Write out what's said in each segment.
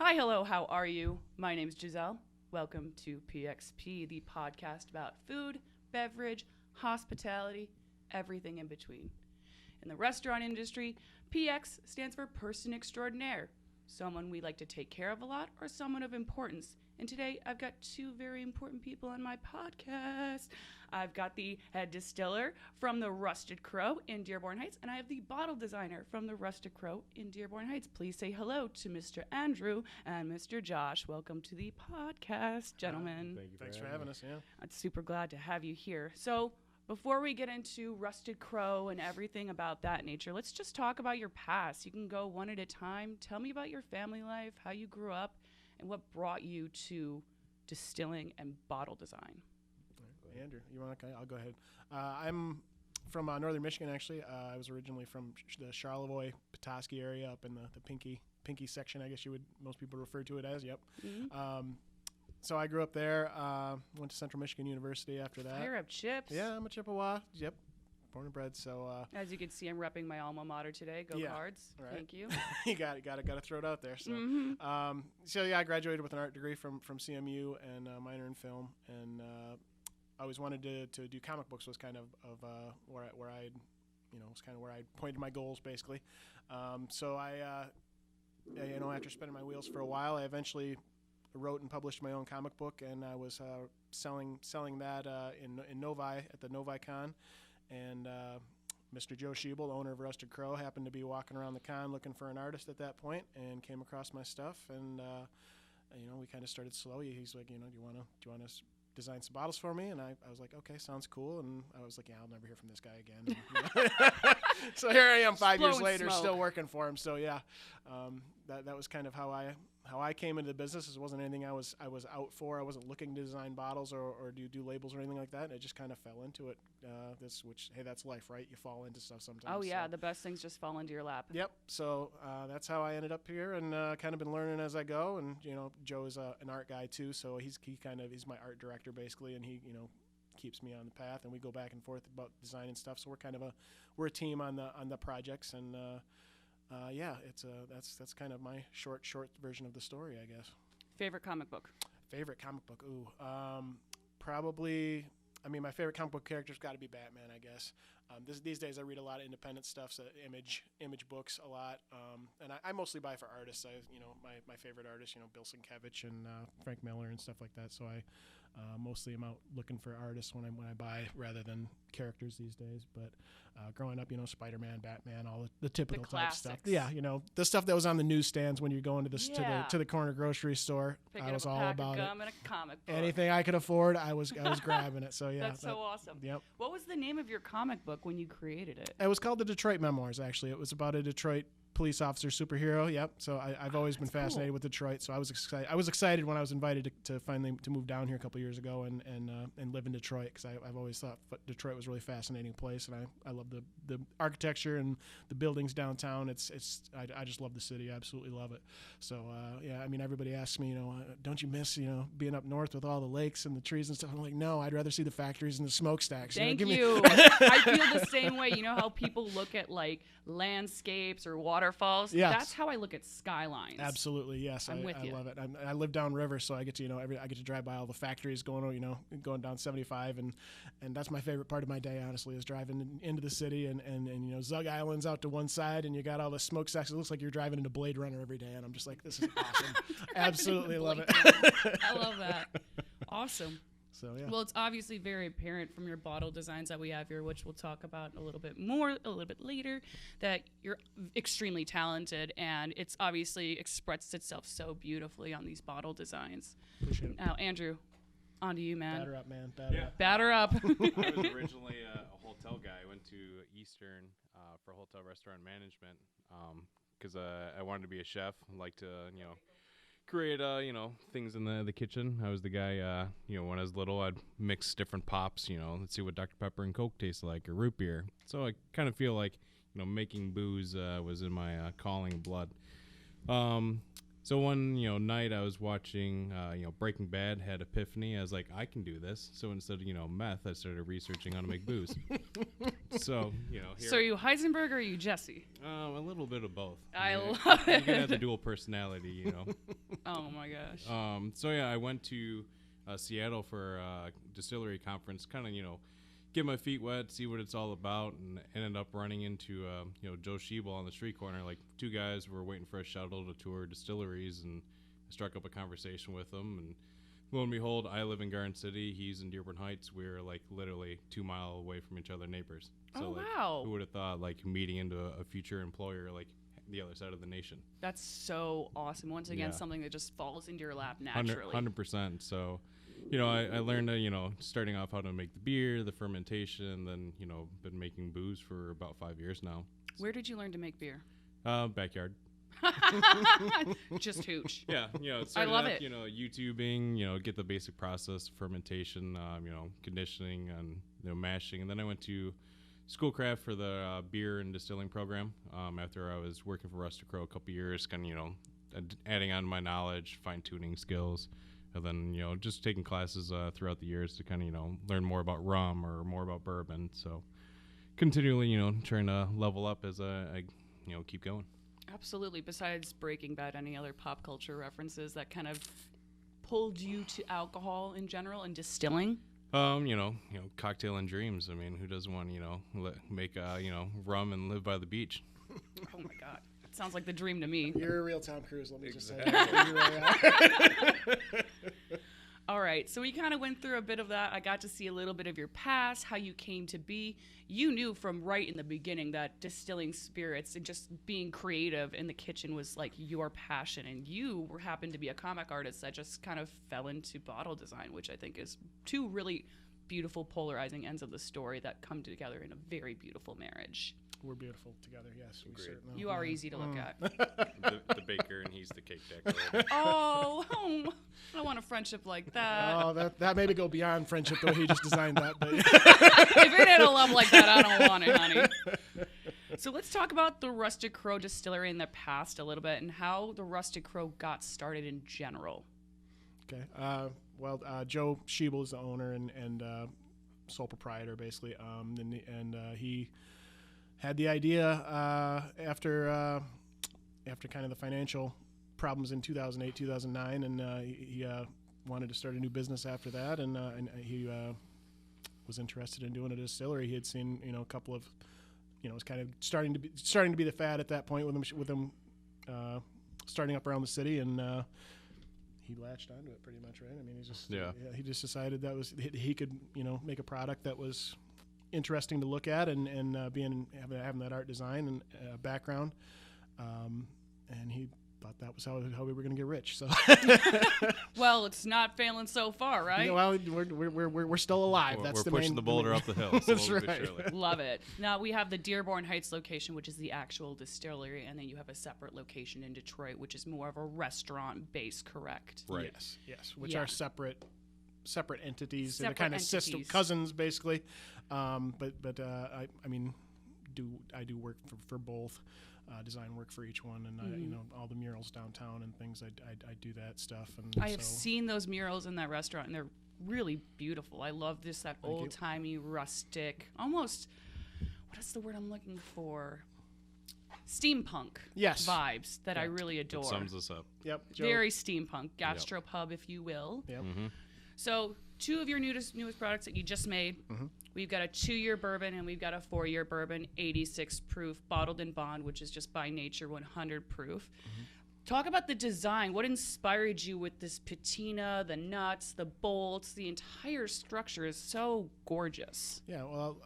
Hi, hello, how are you? My name's Giselle. Welcome to PXP, the podcast about food, beverage, hospitality, everything in between. In the restaurant industry, PX stands for Person Xtraordinaire, someone we like to take care of a lot or someone of importance. And today I've got two very important people on my podcast. I've got the head distiller from the Rusted Crow in Dearborn Heights, and I have the bottle designer from the Rusted Crow in Dearborn Heights. Please say hello to Mr. Andrew and Mr. Josh. Welcome to the podcast, gentlemen. Thanks for having us. Yeah, I'm super glad to have you here. So before we get into Rusted Crow and everything about that nature, let's just talk about your past. You can go one at a time. Tell me about your family life, how you grew up, and what brought you to distilling and bottle design. Andrew, you want to? I'll go ahead. I'm from northern Michigan, actually. I was originally from the Charlevoix, Petoskey area, up in the Pinky section, I guess most people refer to it as. Yep. Mm-hmm. So I grew up there. Went to Central Michigan University after that. Fire up Chips. Yeah, I'm a Chippewa. Yep. Born and bred. So as you can see, I'm repping my alma mater today. Go Cards. Right. Thank you. You got to throw it out there. So, I graduated with an art degree from CMU and a minor in film, and I always wanted to do comic books. Was kind of where I was kind of where I pointed my goals basically. So I after spinning my wheels for a while, I eventually wrote and published my own comic book, and I was selling that in Novi at the Novi Con, and Mr. Joe Schiebel, the owner of Rusted Crow, happened to be walking around the con looking for an artist at that point, and came across my stuff, and we kind of started slow. He's like, do you want to design some bottles for me? And I was like, okay, sounds cool. And I was like, yeah, I'll never hear from this guy again. So here I am 5 years later, still working for him. So yeah, that was kind of how I came into the business. It wasn't anything I was out for. I wasn't looking to design bottles or do labels or anything like that. And I just kind of fell into it. That's life, right? You fall into stuff sometimes. Oh yeah, the best things just fall into your lap. Yep. So that's how I ended up here, and kind of been learning as I go. And Joe is an art guy too, so he's my art director basically, and he keeps me on the path, and we go back and forth about design and stuff. So we're a team on the projects, and that's kind of my short version of the story, I guess. Favorite comic book? Ooh, probably. I mean, my favorite comic book character's got to be Batman, I guess. These days, I read a lot of independent stuff, so image books a lot, and I mostly buy for artists. My favorite artists, Bill Sienkiewicz and Frank Miller and stuff like that. So I mostly am out looking for artists when I buy rather than characters these days. But growing up, Spider-Man, Batman, all the typical type stuff. Yeah, the stuff that was on the newsstands when you're going to the corner grocery store. Picking I was up a all pack about of gum it. and a comic book. Anything I could afford, I was grabbing it. So yeah, that's so awesome. Yep. What was the name of your comic book when you created it? It was called the Detroit Memoirs. Actually, it was about a Detroit police officer superhero. Yep. So I've always been fascinated with Detroit. So I was excited. I was excited when I was invited to finally move down here a couple years ago and live in Detroit, because I've always thought Detroit was a really fascinating place, and I love the architecture and the buildings downtown. I just love the city. I absolutely love it. So I mean, everybody asks me, don't you miss being up north with all the lakes and the trees and stuff? I'm like, no, I'd rather see the factories and the smokestacks. Thank you. I feel the same way. You know how people look at like landscapes or waterfalls? Yes. That's how I look at skylines. Absolutely, yes. I'm with you. I love it. I live downriver, so I get to I get to drive by all the factories going down 75, and that's my favorite part of my day, honestly, is driving into the city and Zug Island's out to one side, and you got all the smokestacks. It looks like you're driving into Blade Runner every day, and I'm just like, this is awesome. Absolutely love it. I love that. Awesome. So, yeah. Well, it's obviously very apparent from your bottle designs that we have here, which we'll talk about a little bit later, that you're extremely talented, and it's obviously expressed itself so beautifully on these bottle designs. Appreciate it. Now, Andrew, on to you, man. Batter up, man. Batter up. I was originally a hotel guy. I went to Eastern for hotel restaurant management because I wanted to be a chef. I like to, create things in the kitchen. I was the guy when I was little, I'd mix different pops, let's see what Dr. Pepper and Coke tastes like, or root beer. So I kind of feel like making booze was in my calling and blood. So one, night I was watching, Breaking Bad, had epiphany. I was like, I can do this. So instead of, meth, I started researching how to make booze. So, here. So are you Heisenberg or are you Jesse? A little bit of both. I love You it. can have the dual personality, Oh my gosh. So yeah, I went to Seattle for a distillery conference, kind of, get my feet wet, see what it's all about, and ended up running into, Joe Schiebel on the street corner. Like, two guys were waiting for a shuttle to tour distilleries, and I struck up a conversation with them. And lo and behold, I live in Garden City. He's in Dearborn Heights. We're, like, literally 2 miles away from each other, neighbors. So, wow. Who would have thought, like, meeting into a future employer, like, the other side of the nation? That's so awesome. Once again, something that just falls into your lap naturally. 100%. So, I learned, starting off how to make the beer, the fermentation, then, been making booze for about 5 years now. Where did you learn to make beer? Backyard. Just hooch. Yeah, I love it. YouTubing, get the basic process, fermentation, conditioning and, mashing. And then I went to Schoolcraft for the beer and distilling program. After I was working for Rustic Crow a couple years, kind of, adding on my knowledge, fine-tuning skills. And then, just taking classes throughout the years to kind of, learn more about rum or more about bourbon. So continually, trying to level up as I keep going. Absolutely. Besides Breaking Bad, any other pop culture references that kind of pulled you to alcohol in general and distilling? Cocktail and dreams. I mean, who doesn't want to, make rum and live by the beach? Oh my God. Sounds like the dream to me. You're a real Tom Cruise, let me just say. All right, so we kind of went through a bit of that. I got to see a little bit of your past, how you came to be. You knew from right in the beginning that distilling spirits and just being creative in the kitchen was like your passion. And you happened to be a comic artist that just kind of fell into bottle design, which I think is two really beautiful polarizing ends of the story that come together in a very beautiful marriage. We're beautiful together, yes. We certainly You are easy to look at. the baker, and he's the cake decorator. Oh, I want a friendship like that. Oh, that maybe go beyond friendship, though. He just designed that. But if it ain't a love like that, I don't want it, honey. So let's talk about the Rustic Crow Distillery in the past a little bit and how the Rustic Crow got started in general. Okay. Joe Schiebel is the owner and sole proprietor, basically. And he had the idea after kind of the financial problems in 2008, 2009, and he wanted to start a new business after that, and he was interested in doing a distillery. He had seen a couple of it was kind of starting to be the fad at that point with him starting up around the city, and he latched onto it pretty much, right? I mean, he just decided that was he could make a product that was interesting to look at and having that art design and background, and he thought that was how we were going to get rich. So, well, it's not failing so far, right? We're still alive. We're pushing the boulder up the hill. That's right. Love it. Now we have the Dearborn Heights location, which is the actual distillery, and then you have a separate location in Detroit, which is more of a restaurant base, correct? Right. Yes. Which are separate entities. They're Separate kind of entities. system cousins, basically. I do work for both. Design work for each one, and all the murals downtown and things. I do that stuff. And I have seen those murals in that restaurant, and they're really beautiful. I love that old timey, rustic, almost. What is the word I'm looking for? Steampunk vibes that I really adore. That sums us up. Yep. Very steampunk, gastropub, if you will. Yep. Mm-hmm. So 2 of your newest products that you just made. Mm-hmm. We've got a 2-year bourbon and we've got a 4-year bourbon, 86 proof, bottled in bond, which is just by nature 100 proof. Mm-hmm. Talk about the design. What inspired you with this patina, the nuts, the bolts? The entire structure is so gorgeous. Yeah, well,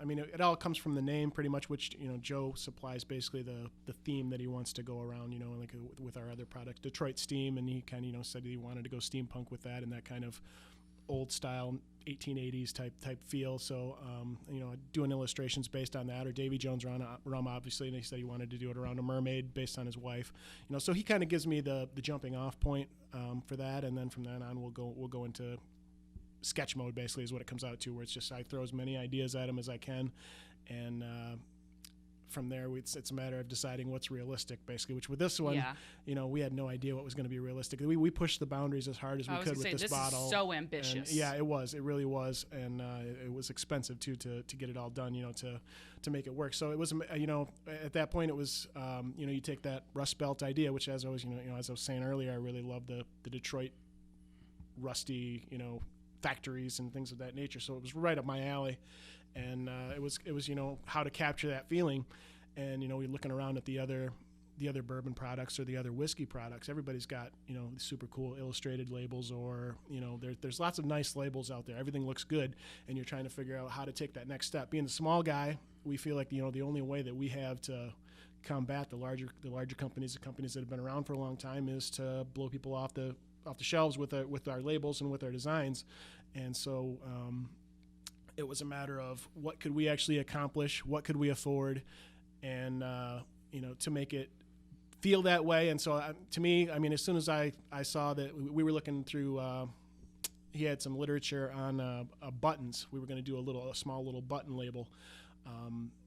it all comes from the name pretty much, which, Joe supplies basically the theme that he wants to go around, like with our other product, Detroit Steam, and he kind of, said he wanted to go steampunk with that and that kind of old style 1880s type feel. So, doing illustrations based on that, or Davy Jones rum, obviously, and he said he wanted to do it around a mermaid based on his wife. So he kind of gives me the jumping off point for that, and then from then on we'll go into sketch mode, basically, is what it comes out to, where it's just I throw as many ideas at him as I can, and from there, it's a matter of deciding what's realistic, basically. Which with this one, we had no idea what was going to be realistic. We pushed the boundaries as hard as we could with this bottle. This is so ambitious. And it was. It really was, and it was expensive too to get it all done. To make it work. So it was, at that point, it was, you take that Rust Belt idea, which as I was, as I was saying earlier, I really love the Detroit rusty, factories and things of that nature. So it was right up my alley, and it was how to capture that feeling. And we're looking around at the other bourbon products or the other whiskey products. Everybody's got super cool illustrated labels, or there's lots of nice labels out there. Everything looks good, and you're trying to figure out how to take that next step. Being the small guy, we feel like the only way that we have to combat the larger companies, the companies that have been around for a long time, is to blow people off the shelves with our labels and with our designs. And so it was a matter of what could we actually accomplish, what could we afford, and to make it feel that way. And so to me, I mean, as soon as I saw that we were looking through, he had some literature on buttons. We were going to do a small little button label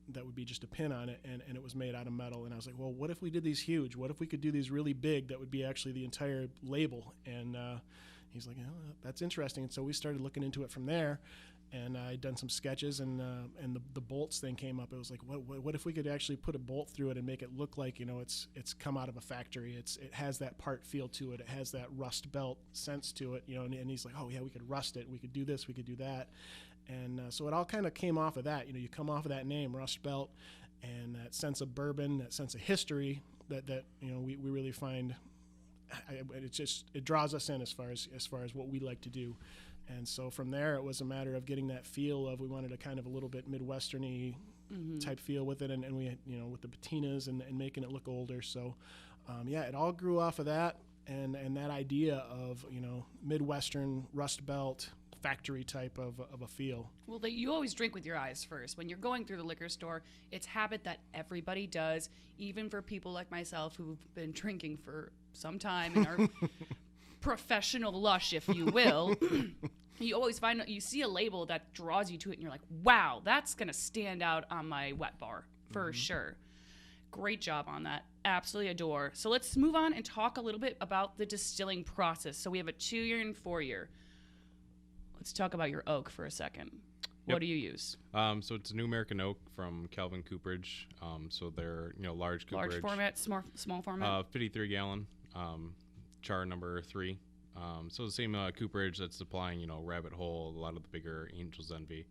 that would be just a pin on it, and it was made out of metal. And I was like, well, what if we did these huge? What if we could do these really big that would be actually the entire label? And he's like, that's interesting. And so we started looking into it from there, and I'd done some sketches, and the bolts thing came up. It was like, what if we could actually put a bolt through it and make it look like it's come out of a factory? It has that part feel to it. It has that Rust Belt sense to it, and he's like, oh yeah, we could rust it. We could do this. We could do that. And so it all kind of came off of that. You come off of that name, Rust Belt, and that sense of bourbon, that sense of history that we really find. It draws us in as far as what we like to do. And so from there, it was a matter of getting that feel of, we wanted a kind of a little bit Midwestern-y type feel with it, and we with the patinas and making it look older. So it all grew off of that, and that idea of Midwestern Rust Belt factory type of a feel. Well, you always drink with your eyes first. When you're going through the liquor store, it's habit that everybody does, even for people like myself who've been drinking for some time and are professional lush, if you will. You always you see a label that draws you to it, and you're like, wow, that's going to stand out on my wet bar for sure. Great job on that. Absolutely adore. So let's move on and talk a little bit about the distilling process. So we have a 2-year and 4-year. Let's talk about your oak for a second. What do you use? So it's a New American Oak from Calvin Cooperage. So they're large cooperage. Large format, small format. 53 gallon, char number 3. So the same cooperage that's supplying Rabbit Hole, a lot of the bigger Angel's Envy.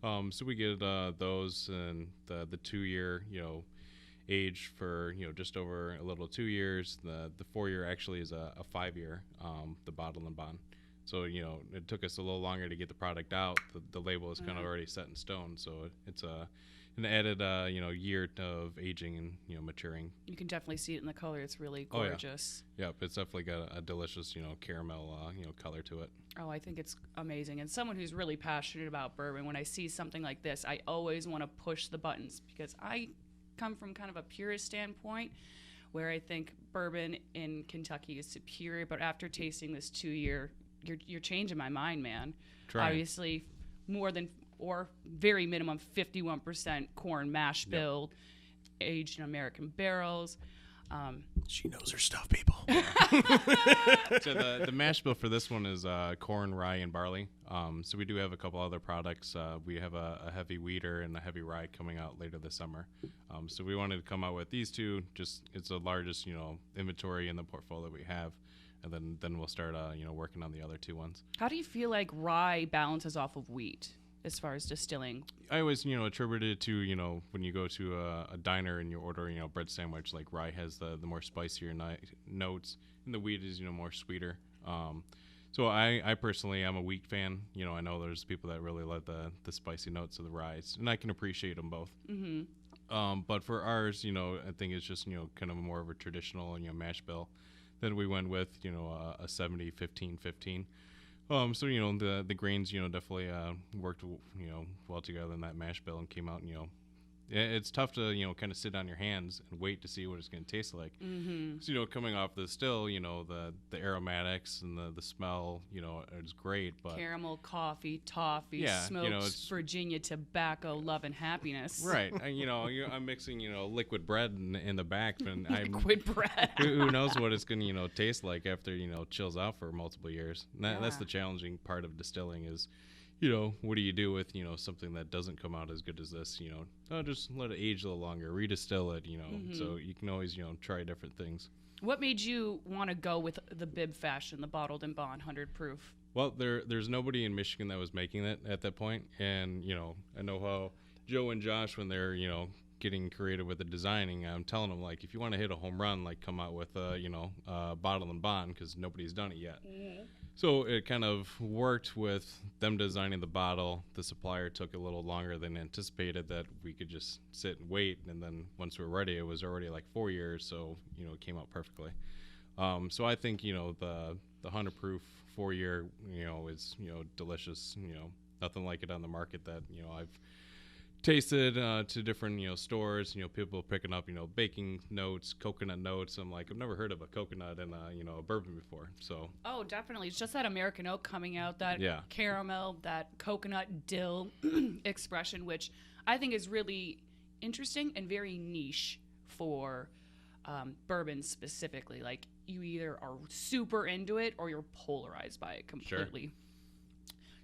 So we get those, and the 2-year age for just over a little 2 years. The 4-year actually is a 5-year, the bottle and bond. So, it took us a little longer to get the product out. The label is kind of already set in stone. So it's an added, year of aging and, maturing. You can definitely see it in the color. It's really gorgeous. Oh, yeah. Yep, it's definitely got a delicious, caramel, color to it. Oh, I think it's amazing. And someone who's really passionate about bourbon, when I see something like this, I always want to push the buttons, because I come from kind of a purist standpoint, where I think bourbon in Kentucky is superior. But after tasting this 2-year, you're changing my mind, man. Obviously, more than, or very minimum 51% corn mash bill, aged in American barrels. She knows her stuff, people. So the mash bill for this one is corn, rye, and barley. So we do have a couple other products. We have a heavy wheater and a heavy rye coming out later this summer. So we wanted to come out with these two. Just it's the largest inventory in the portfolio we have. And then we'll start, working on the other 2 ones. How do you feel like rye balances off of wheat as far as distilling? I always, attribute it to, when you go to a diner and you order, a bread sandwich, like rye has the more spicier notes, and the wheat is, more sweeter. So I personally am a wheat fan. I know there's people that really love the spicy notes of the rye, and I can appreciate them both. Mm-hmm. But for ours, I think it's just, kind of more of a traditional, mash bill. Then we went with, a 70, 15, 15. So, the grains, definitely worked, well together in that mash bill, and came out, it's tough to, kind of sit on your hands and wait to see what it's going to taste like. So, coming off the still, the aromatics and the smell, it's great. But caramel, coffee, toffee, yeah, smoked Virginia tobacco, love and happiness. Right. I'm mixing, liquid bread in the back. And liquid bread. who knows what it's going to, taste like after, chills out for multiple years. And that's the challenging part of distilling is, what do you do with, something that doesn't come out as good as this, just let it age a little longer, redistill it, so you can always, try different things. What made you want to go with the bib fashion, the bottled and bond 100 proof? Well, there's nobody in Michigan that was making it at that point. And, I know how Joe and Josh, when they're, getting creative with the designing, I'm telling them, like, if you want to hit a home run, like, come out with a bottle and bond, because nobody's done it yet. So it kind of worked with them designing the bottle. The supplier took a little longer than anticipated that we could just sit and wait. And then once we were ready, it was already like 4 years. So, it came out perfectly. So I think, the 100 proof 4 year, is, delicious, nothing like it on the market that, I've tasted to different stores, people picking up baking notes, coconut notes. I'm like, I've never heard of a coconut in a bourbon before. So definitely, it's just that American oak coming out, that caramel, that coconut dill expression, which I think is really interesting and very niche for bourbon specifically. Like, you either are super into it or you're polarized by it completely. Sure.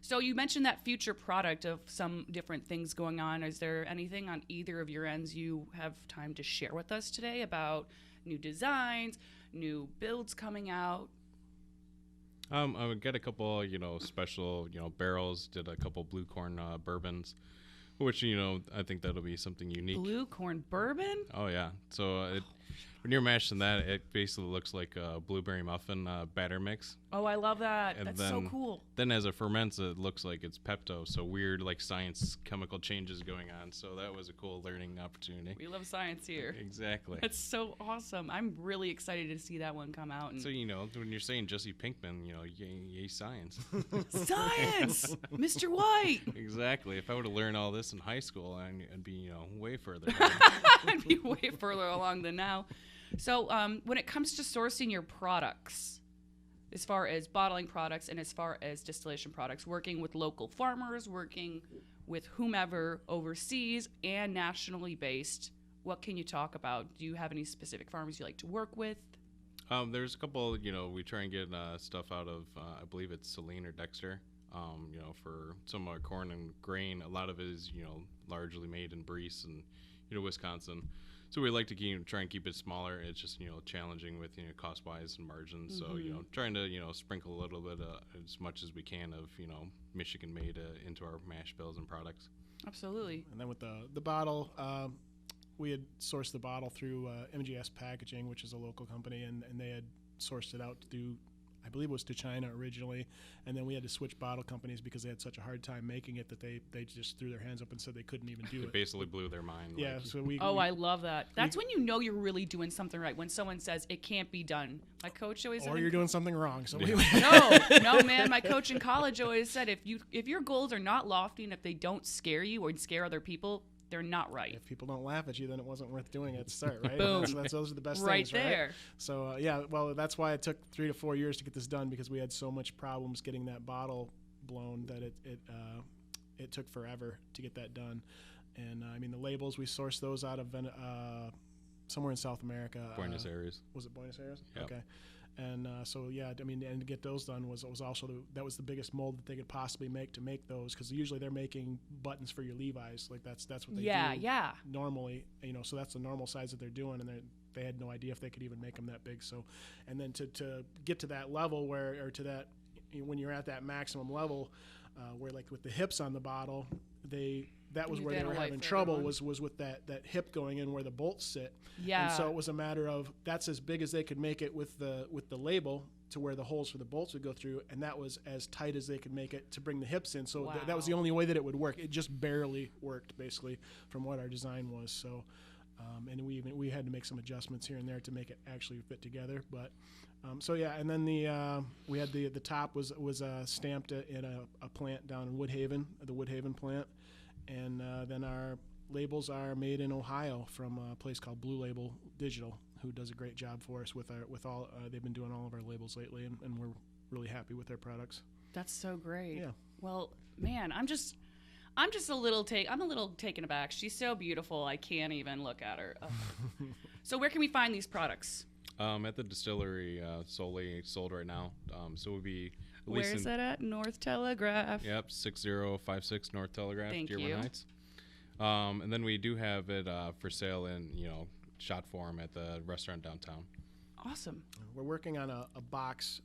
So you mentioned that future product of some different things going on. Is there anything on either of your ends you have time to share with us today about new designs, new builds coming out? I would get a couple, special, barrels, did a couple blue corn bourbons, which, I think that'll be something unique. Blue corn bourbon? Oh, yeah. So when you're mashing that, it basically looks like a blueberry muffin batter mix. Oh, I love that. And That's then, so cool. Then as it ferments, it looks like it's Pepto. So weird, like, science chemical changes going on. So that was a cool learning opportunity. We love science here. Exactly. That's so awesome. I'm really excited to see that one come out. And so, when you're saying Jesse Pinkman, yay science. Science! Mr. White! Exactly. If I would have learned all this in high school, I'd be, way further. I'd be way further along than now. So when it comes to sourcing your products, as far as bottling products and as far as distillation products, working with local farmers, working with whomever overseas and nationally based, what can you talk about? Do you have any specific farmers you like to work with? There's a couple, we try and get stuff out of, I believe it's Celine or Dexter, for some of our corn and grain. A lot of it is, largely made in Breese and, Wisconsin. So we like to try and keep it smaller. It's just, challenging with, cost-wise and margins. So, trying to, sprinkle a little bit as much as we can of, Michigan-made into our mash bills and products. Absolutely. And then with the bottle, we had sourced the bottle through MGS Packaging, which is a local company, and they had sourced it out through, I believe it was to China originally, and then we had to switch bottle companies because they had such a hard time making it that they just threw their hands up and said they couldn't even do it. It basically blew their mind. Yeah, so we... I love that. That's when you know you're really doing something right, when someone says it can't be done. My coach always said... Or you're doing something wrong. So No, man, my coach in college always said if your goals are not lofty and if they don't scare you or scare other people, they're not right. If people don't laugh at you, then it wasn't worth doing it to start, right? Boom. Those are the best right things, there. Right? So, well, that's why it took 3 to 4 years to get this done, because we had so much problems getting that bottle blown that it took forever to get that done. And, the labels, we sourced those out of somewhere in South America. Buenos Aires. Was it Buenos Aires? Yep. Okay. And and to get those done was also that was the biggest mold that they could possibly make to make those, because usually they're making buttons for your Levi's, like that's what they do normally, so that's the normal size that they're doing, and they had no idea if they could even make them that big. So, and then to get to that level when you're at that maximum level, where like with the hips on the bottle, that was where they were having trouble was with that hip going in where the bolts sit. Yeah. And so it was a matter of that's as big as they could make it with the label to where the holes for the bolts would go through, and that was as tight as they could make it to bring the hips in. So that was the only way that it would work. It just barely worked, basically, from what our design was. So, and we had to make some adjustments here and there to make it actually fit together. But and then we had the top was stamped in a plant down in Woodhaven, the Woodhaven plant. And then labels are made in Ohio from a place called Blue Label Digital, who does a great job for us with all. They've been doing all of our labels lately, and we're really happy with their products. That's so great. Yeah. Well, man, I'm just a little taken aback. She's so beautiful. I can't even look at her. So where can we find these products? At the distillery, solely sold right now. So we'll be releasing. Where's that at? North Telegraph. Yep, 6056 North Telegraph, Thank Dearborn you. Heights. And then we do have it for sale in shot form at the restaurant downtown. Awesome. We're working on a box.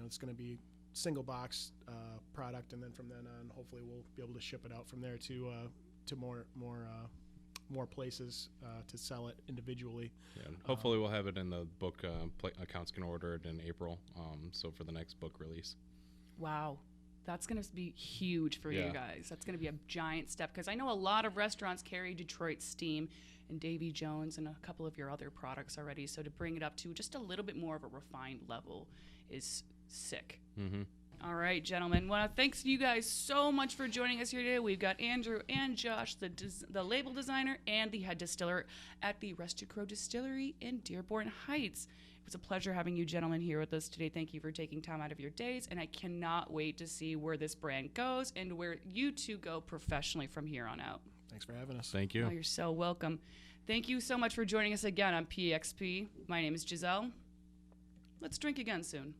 It's going to be single box product, and then from then on, hopefully, we'll be able to ship it out from there to more places to sell it individually. Yeah, and hopefully, we'll have it in the book. Accounts can order it in April. So for the next book release. Wow. That's going to be huge for Yeah. you guys. That's going to be a giant step, because I know a lot of restaurants carry Detroit Steam and Davy Jones and a couple of your other products already. So to bring it up to just a little bit more of a refined level is sick. Mm-hmm. All right, gentlemen. Well, thanks to you guys so much for joining us here today. We've got Andrew and Josh, the label designer and the head distiller at the Rusted Crow Distillery in Dearborn Heights. It was a pleasure having you gentlemen here with us today. Thank you for taking time out of your days, and I cannot wait to see where this brand goes and where you two go professionally from here on out. Thanks for having us. Thank you. Oh, you're so welcome. Thank you so much for joining us again on PXP. My name is Giselle. Let's drink again soon.